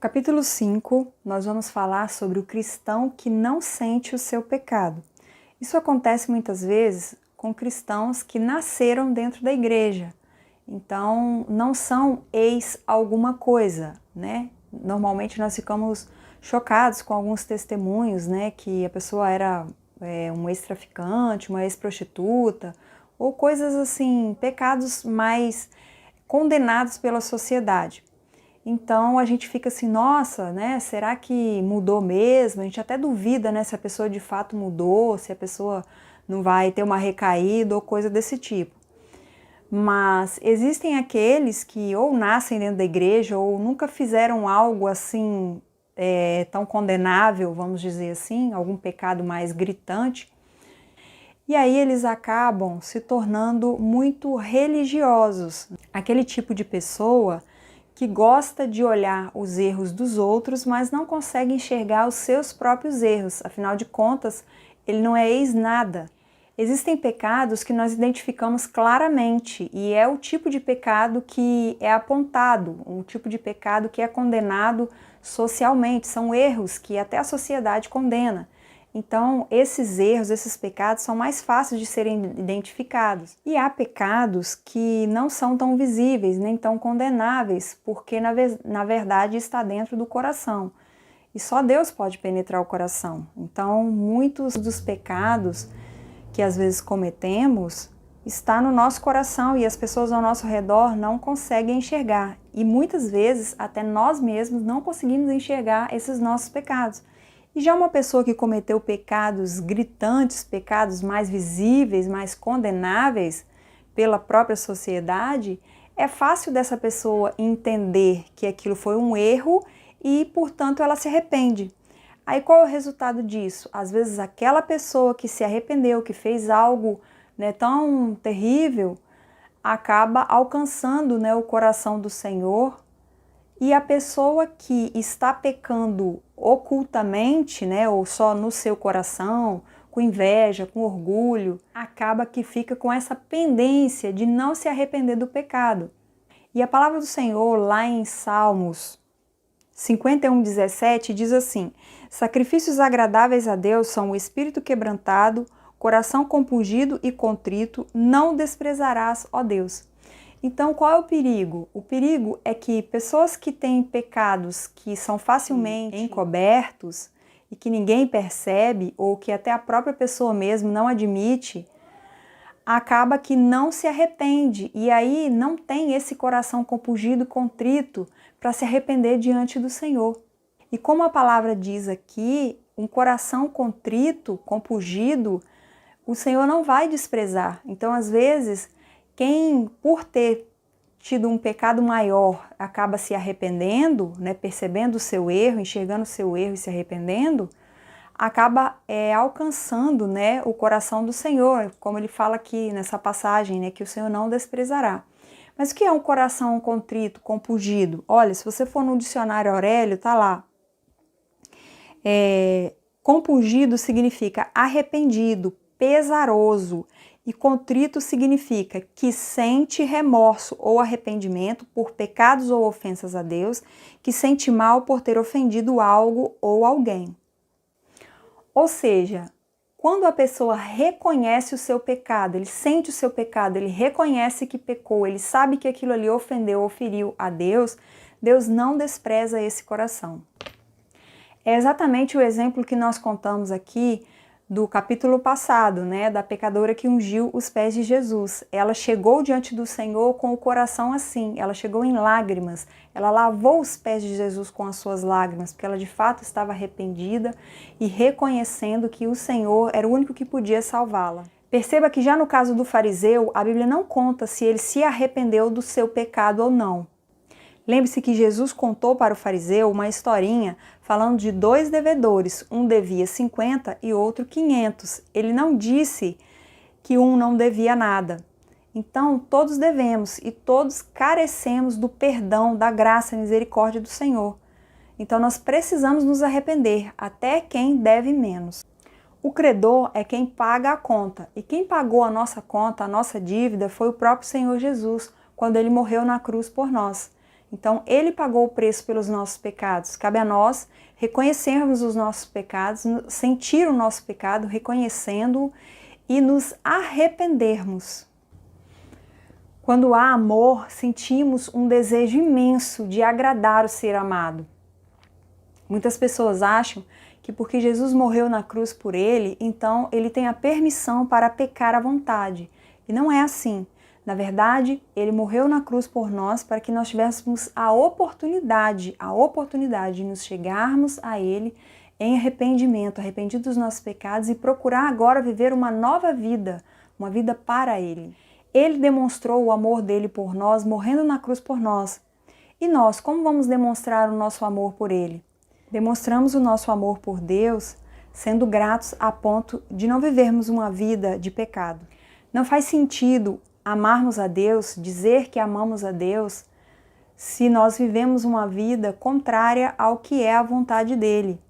Capítulo 5, nós vamos falar sobre o cristão que não sente o seu pecado. Isso acontece muitas vezes com cristãos que nasceram dentro da igreja, então não são ex alguma coisa, né? Normalmente nós ficamos chocados com alguns testemunhos, né, que a pessoa era um ex-traficante, uma ex-prostituta, ou coisas assim, pecados mais condenados pela sociedade. Então a gente fica assim, nossa, né? Será que mudou mesmo? A gente até duvida, né, se a pessoa de fato mudou, se a pessoa não vai ter uma recaída ou coisa desse tipo. Mas existem aqueles que ou nascem dentro da igreja ou nunca fizeram algo assim tão condenável, vamos dizer assim, algum pecado mais gritante. E aí eles acabam se tornando muito religiosos. Aquele tipo de pessoa que gosta de olhar os erros dos outros, mas não consegue enxergar os seus próprios erros. Afinal de contas, ele não é ex-nada. Existem pecados que nós identificamos claramente e é o tipo de pecado que é apontado, um tipo de pecado que é condenado socialmente. São erros que até a sociedade condena. Então, esses erros, esses pecados são mais fáceis de serem identificados. E há pecados que não são tão visíveis, nem tão condenáveis, porque na verdade está dentro do coração. E só Deus pode penetrar o coração. Então, muitos dos pecados que às vezes cometemos está no nosso coração e as pessoas ao nosso redor não conseguem enxergar. E muitas vezes até nós mesmos não conseguimos enxergar esses nossos pecados. E já uma pessoa que cometeu pecados gritantes, pecados mais visíveis, mais condenáveis pela própria sociedade, é fácil dessa pessoa entender que aquilo foi um erro e, portanto, ela se arrepende. Aí qual é o resultado disso? Às vezes aquela pessoa que se arrependeu, que fez algo, né, tão terrível, acaba alcançando, né, o coração do Senhor. E a pessoa que está pecando ocultamente, né, ou só no seu coração, com inveja, com orgulho, acaba que fica com essa pendência de não se arrepender do pecado. E a palavra do Senhor, lá em Salmos 51:17, diz assim: sacrifícios agradáveis a Deus são o espírito quebrantado, coração compungido e contrito, não desprezarás, ó Deus. Então, qual é o perigo? O perigo é que pessoas que têm pecados que são facilmente encobertos e que ninguém percebe, ou que até a própria pessoa mesmo não admite, acaba que não se arrepende e aí não tem esse coração compungido e contrito para se arrepender diante do Senhor. E como a palavra diz aqui, um coração contrito, compungido, o Senhor não vai desprezar. Então, às vezes, quem, por ter tido um pecado maior, acaba se arrependendo, né, percebendo o seu erro, enxergando o seu erro e se arrependendo, acaba alcançando, né, o coração do Senhor, como ele fala aqui nessa passagem, né, que o Senhor não desprezará. Mas o que é um coração contrito, compungido? Olha, se você for no dicionário Aurélio, tá lá. Compungido significa arrependido, pesaroso, e contrito significa que sente remorso ou arrependimento por pecados ou ofensas a Deus, que sente mal por ter ofendido algo ou alguém. Ou seja, quando a pessoa reconhece o seu pecado, ele sente o seu pecado, ele reconhece que pecou, ele sabe que aquilo ali ofendeu ou feriu a Deus, Deus não despreza esse coração. É exatamente o exemplo que nós contamos aqui do capítulo passado, né, da pecadora que ungiu os pés de Jesus. Ela chegou diante do Senhor com o coração assim, ela chegou em lágrimas, ela lavou os pés de Jesus com as suas lágrimas, porque ela de fato estava arrependida e reconhecendo que o Senhor era o único que podia salvá-la. Perceba que já no caso do fariseu, a Bíblia não conta se ele se arrependeu do seu pecado ou não. Lembre-se que Jesus contou para o fariseu uma historinha falando de dois devedores, um devia 50 e outro 500. Ele não disse que um não devia nada. Então, todos devemos e todos carecemos do perdão, da graça e misericórdia do Senhor. Então, nós precisamos nos arrepender, até quem deve menos. O credor é quem paga a conta, e quem pagou a nossa conta, a nossa dívida, foi o próprio Senhor Jesus, quando ele morreu na cruz por nós. Então, Ele pagou o preço pelos nossos pecados. Cabe a nós reconhecermos os nossos pecados, sentir o nosso pecado, reconhecendo-o e nos arrependermos. Quando há amor, sentimos um desejo imenso de agradar o ser amado. Muitas pessoas acham que porque Jesus morreu na cruz por ele, então ele tem a permissão para pecar à vontade. E não é assim. Na verdade, ele morreu na cruz por nós para que nós tivéssemos a oportunidade de nos chegarmos a ele em arrependimento, arrependidos dos nossos pecados e procurar agora viver uma nova vida, uma vida para ele. Ele demonstrou o amor dele por nós, morrendo na cruz por nós. E nós, como vamos demonstrar o nosso amor por ele? Demonstramos o nosso amor por Deus sendo gratos a ponto de não vivermos uma vida de pecado. Não faz sentido amarmos a Deus, dizer que amamos a Deus, se nós vivemos uma vida contrária ao que é a vontade dele.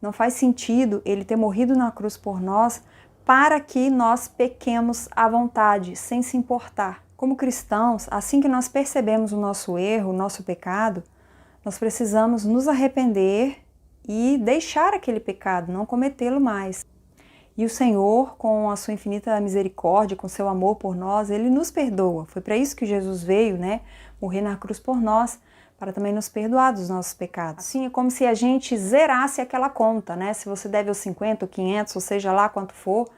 Não faz sentido ele ter morrido na cruz por nós para que nós pequemos à vontade, sem se importar. Como cristãos, assim que nós percebemos o nosso erro, o nosso pecado, nós precisamos nos arrepender e deixar aquele pecado, não cometê-lo mais. E o Senhor, com a sua infinita misericórdia, com seu amor por nós, Ele nos perdoa. Foi para isso que Jesus veio, morrer na cruz por nós, para também nos perdoar dos nossos pecados. Assim, é como se a gente zerasse aquela conta, Se você deve os 50 ou 500, ou seja lá quanto for,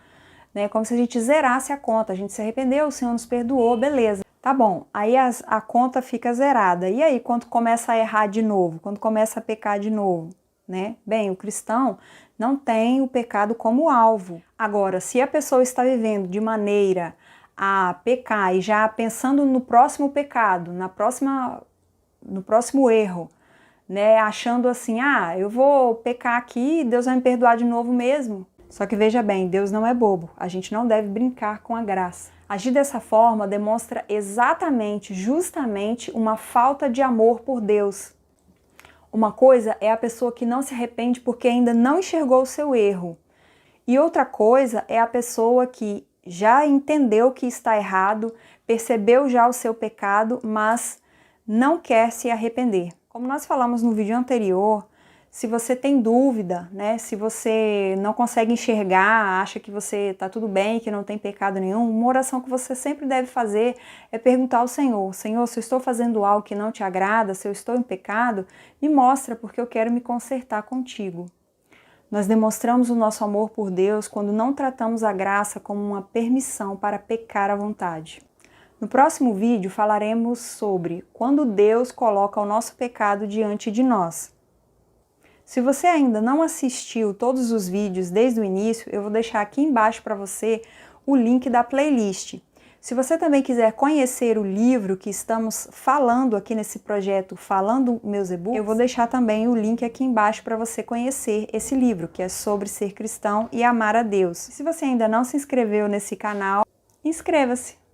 é como se a gente zerasse a conta. A gente se arrependeu, o Senhor nos perdoou, beleza. Tá bom, aí a conta fica zerada. E aí, quando começa a errar de novo? Quando começa a pecar de novo? Bem, o cristão não tem o pecado como alvo. Agora, se a pessoa está vivendo de maneira a pecar e já pensando no próximo pecado, no próximo erro, achando assim, eu vou pecar aqui e Deus vai me perdoar de novo mesmo. Só que veja bem, Deus não é bobo, a gente não deve brincar com a graça. Agir dessa forma demonstra justamente uma falta de amor por Deus. Uma coisa é a pessoa que não se arrepende porque ainda não enxergou o seu erro. E outra coisa é a pessoa que já entendeu que está errado, percebeu já o seu pecado, mas não quer se arrepender. Como nós falamos no vídeo anterior, se você tem dúvida, se você não consegue enxergar, acha que você está tudo bem, que não tem pecado nenhum, uma oração que você sempre deve fazer é perguntar ao Senhor: Senhor, se eu estou fazendo algo que não te agrada, se eu estou em pecado, me mostra porque eu quero me consertar contigo. Nós demonstramos o nosso amor por Deus quando não tratamos a graça como uma permissão para pecar à vontade. No próximo vídeo falaremos sobre quando Deus coloca o nosso pecado diante de nós. Se você ainda não assistiu todos os vídeos desde o início, eu vou deixar aqui embaixo para você o link da playlist. Se você também quiser conhecer o livro que estamos falando aqui nesse projeto, Falando Meus E-Books, eu vou deixar também o link aqui embaixo para você conhecer esse livro, que é sobre ser cristão e amar a Deus. Se você ainda não se inscreveu nesse canal, inscreva-se!